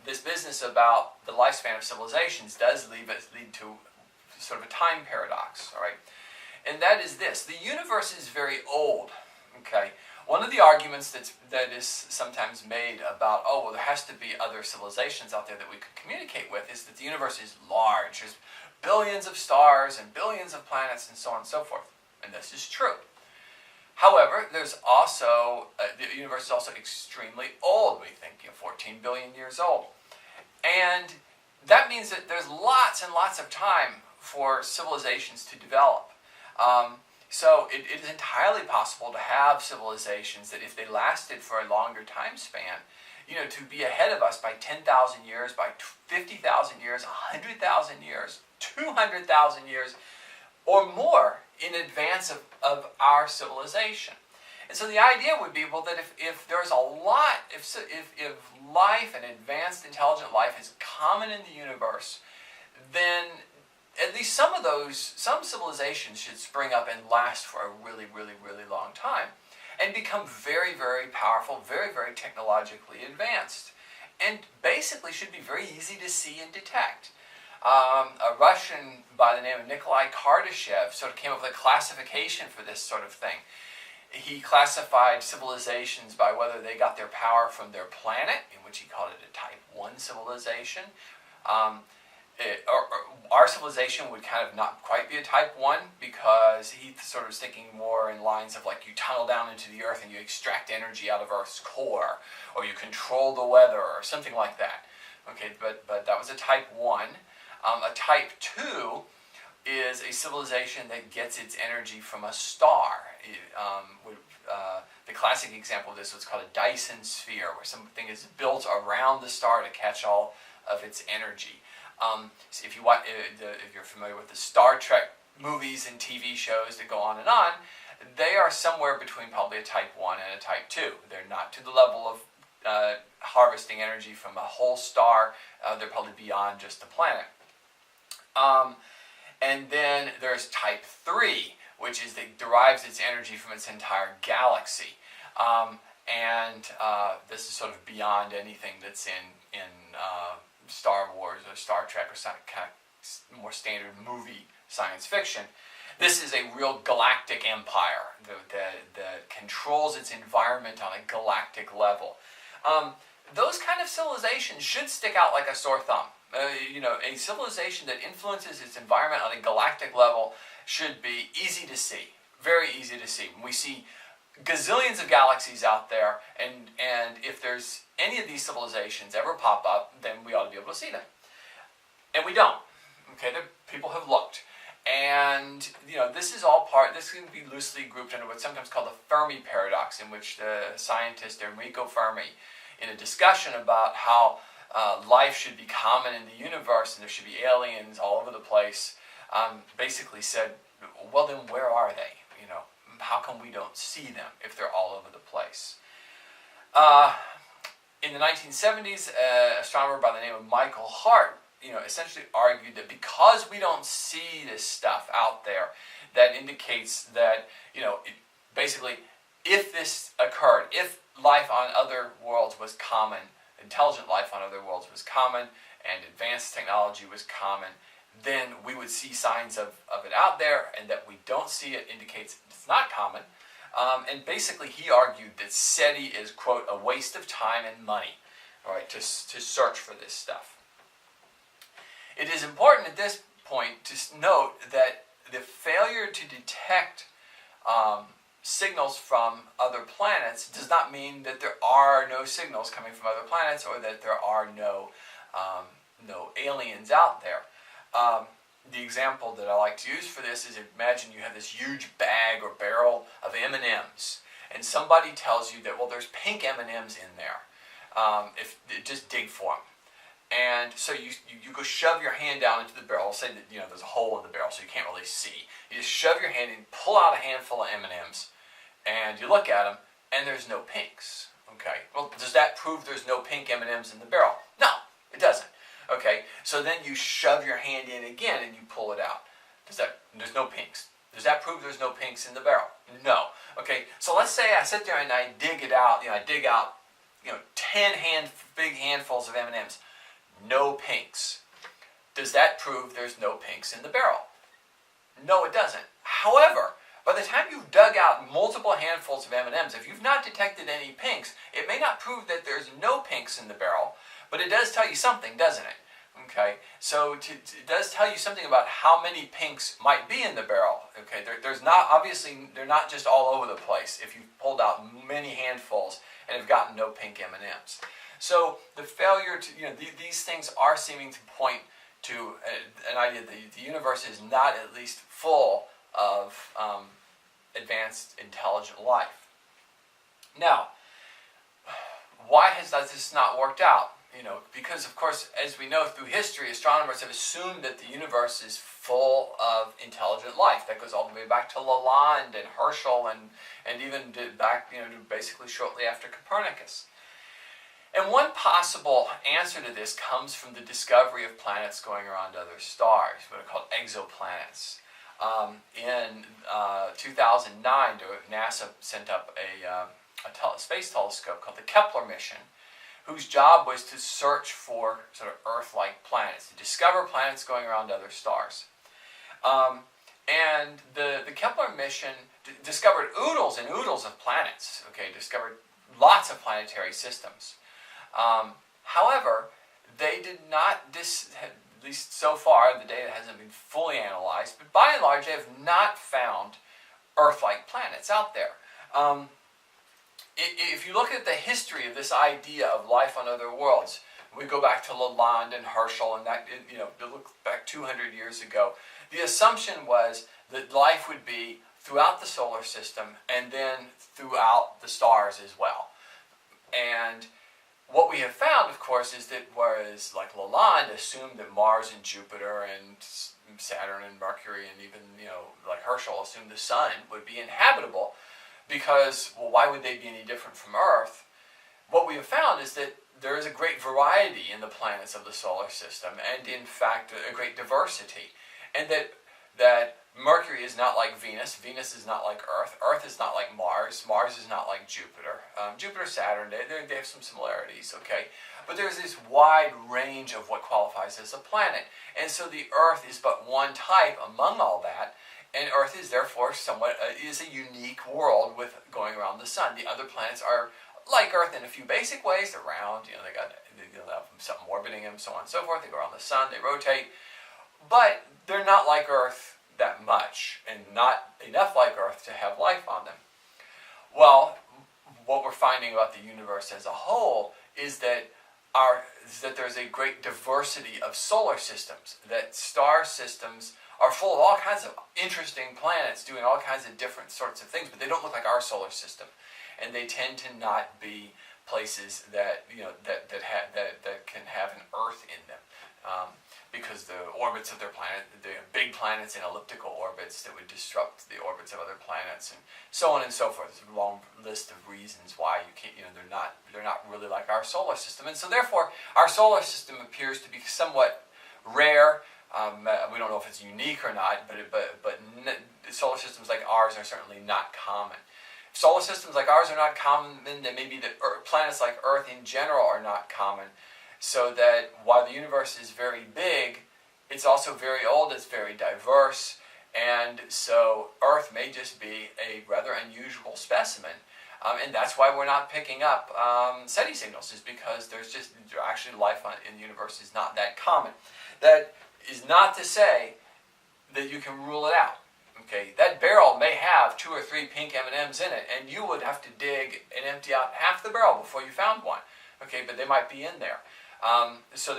this business about the lifespan of civilizations does lead to sort of a time paradox, all right? And that is this: the universe is very old. Okay, one of the arguments that is sometimes made about, oh, well, there has to be other civilizations out there that we could communicate with, is that the universe is large. There's billions of stars and billions of planets and so on and so forth. And this is true. However, there's also, the universe is also extremely old. We think 14 billion years old. And that means that there's lots and lots of time for civilizations to develop. So it is entirely possible to have civilizations that, if they lasted for a longer time span, to be ahead of us by 10,000 years, by 50,000 years, 100,000 years, 200,000 years, or more in advance of our civilization. And so the idea would be, well, that if there's a lot, if life and advanced intelligent life is common in the universe, then at least some civilizations should spring up and last for a really, really, really long time and become very, very powerful, very, very technologically advanced, and basically should be very easy to see and detect. A Russian by the name of Nikolai Kardashev sort of came up with a classification for this sort of thing. He classified civilizations by whether they got their power from their planet, in which he called it a Type 1 civilization. Our civilization would kind of not quite be a Type 1, because he sort of was thinking more in lines of, like, you tunnel down into the earth and you extract energy out of Earth's core, or you control the weather, or something like that. Okay, but that was a Type 1. A Type 2 is a civilization that gets its energy from a star. The classic example of this was called a Dyson sphere, where something is built around the star to catch all of its energy. So if you're familiar with the Star Trek movies and TV shows that go on, they are somewhere between probably a Type 1 and a Type 2. They're not to the level of harvesting energy from a whole star. They're probably beyond just the planet. And then there's Type 3, which is that derives its energy from its entire galaxy. This is sort of beyond anything that's in Star Wars or Star Trek or some kind of more standard science fiction. This is a real galactic empire that controls its environment on a galactic level. Those kind of civilizations should stick out like a sore thumb. A civilization that influences its environment on a galactic level should be easy to see, very easy to see. We see gazillions of galaxies out there, and if there's any of these civilizations ever pop up, then we ought to be able to see them. And we don't. Okay, people have looked. And, this can be loosely grouped under what's sometimes called the Fermi paradox, in which the scientist Enrico Fermi, in a discussion about how life should be common in the universe and there should be aliens all over the place, basically said, well, then where are they? How come we don't see them if they're all over the place? In the 1970s, an astronomer by the name of Michael Hart, essentially argued that because we don't see this stuff out there, that indicates that, basically, if this occurred, if life on other worlds was common, intelligent life on other worlds was common, and advanced technology was common, then we would see signs of it out there, and that we don't see it indicates it's not common. And basically he argued that SETI is, quote, a waste of time and money, all right, to search for this stuff. It is important at this point to note that the failure to detect signals from other planets does not mean that there are no signals coming from other planets, or that there are no aliens out there. The example that I like to use for this is, imagine you have this huge bag or barrel of M&Ms, and somebody tells you that, well, there's pink M&Ms in there. Just dig for them. And so you go shove your hand down into the barrel. Say that there's a hole in the barrel, so you can't really see. You just shove your hand in, pull out a handful of M&Ms, and you look at them, and there's no pinks. Okay. Well, does that prove there's no pink M&Ms in the barrel? No, it doesn't. Okay. So then you shove your hand in again, and you pull it out. There's no pinks. Does that prove there's no pinks in the barrel? No. Okay. So let's say I sit there and I dig it out. I dig out big handfuls of M&Ms. No pinks. Does that prove there's no pinks in the barrel? No, it doesn't. However, by the time you've dug out multiple handfuls of M&Ms, if you've not detected any pinks, it may not prove that there's no pinks in the barrel, but it does tell you something, doesn't it? Okay, so it does tell you something about how many pinks might be in the barrel. Okay, there's not, obviously, they're not just all over the place if you've pulled out many handfuls and have gotten no pink M&Ms. So the failure to, these things are seeming to point to an idea that the universe is not at least full of advanced intelligent life. Now, why has this not worked out? Because of course, as we know through history, astronomers have assumed that the universe is full of intelligent life. That goes all the way back to Lalande and Herschel and even back, to basically shortly after Copernicus. And one possible answer to this comes from the discovery of planets going around other stars, what are called exoplanets. In 2009, NASA sent up a space telescope called the Kepler mission, whose job was to search for sort of Earth-like planets, to discover planets going around other stars. And the Kepler mission discovered oodles and oodles of planets, discovered lots of planetary systems. However, they did not, at least so far, the data hasn't been fully analyzed, but by and large, they have not found Earth-like planets out there. If you look at the history of this idea of life on other worlds, we go back to Lalande and Herschel, and look back 200 years ago, the assumption was that life would be throughout the solar system and then throughout the stars as well. And what we have found, of course, is that whereas like Lalande assumed that Mars and Jupiter and Saturn and Mercury and even, like Herschel assumed the Sun would be inhabitable, because, well, why would they be any different from Earth? What we have found is that there is a great variety in the planets of the solar system, and in fact a great diversity, and that Mercury is not like Venus, Venus is not like Earth, Earth is not like Mars, Mars is not like Jupiter, Jupiter, Saturn, they have some similarities, but there's this wide range of what qualifies as a planet, and so the Earth is but one type among all that. And Earth is therefore is a unique world with going around the sun. The other planets are like Earth in a few basic ways. They're round, they have something orbiting them, so on and so forth. They go around the sun, they rotate. But they're not like Earth that much, and not enough like Earth to have life on them. Well, what we're finding about the universe as a whole is that there's a great diversity of solar systems, that star systems are full of all kinds of interesting planets doing all kinds of different sorts of things, but they don't look like our solar system, and they tend to not be places that that can have an Earth in them, because the orbits of their planet, they have big planets in elliptical orbits that would disrupt the orbits of other planets, and so on and so forth. There's a long list of reasons why you can't, they're not really like our solar system, and so therefore our solar system appears to be somewhat rare. We don't know if it's unique or not, but solar systems like ours are certainly not common. If solar systems like ours are not common, then maybe planets like Earth in general are not common. So that while the universe is very big, it's also very old, it's very diverse, and so Earth may just be a rather unusual specimen. And that's why we're not picking up SETI signals, is because actually life in the universe is not that common. That is not to say that you can rule it out. That barrel may have 2 or 3 pink M&Ms in it, and you would have to dig and empty out half the barrel before you found one. But they might be in there. So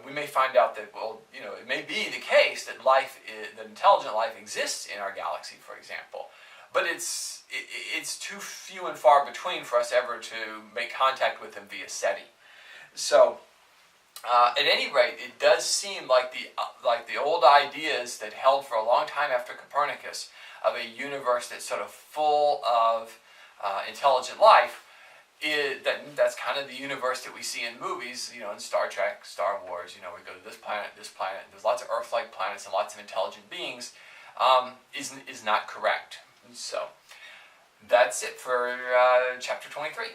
we may find out that, it may be the case that that intelligent life exists in our galaxy, for example, but it's too few and far between for us ever to make contact with them via SETI. So, at any rate, it does seem like the old ideas that held for a long time after Copernicus of a universe that's sort of full of intelligent life. That's kind of the universe that we see in movies, in Star Trek, Star Wars. We go to this planet, there's lots of Earth-like planets and lots of intelligent beings, is not correct. So that's it for chapter 23.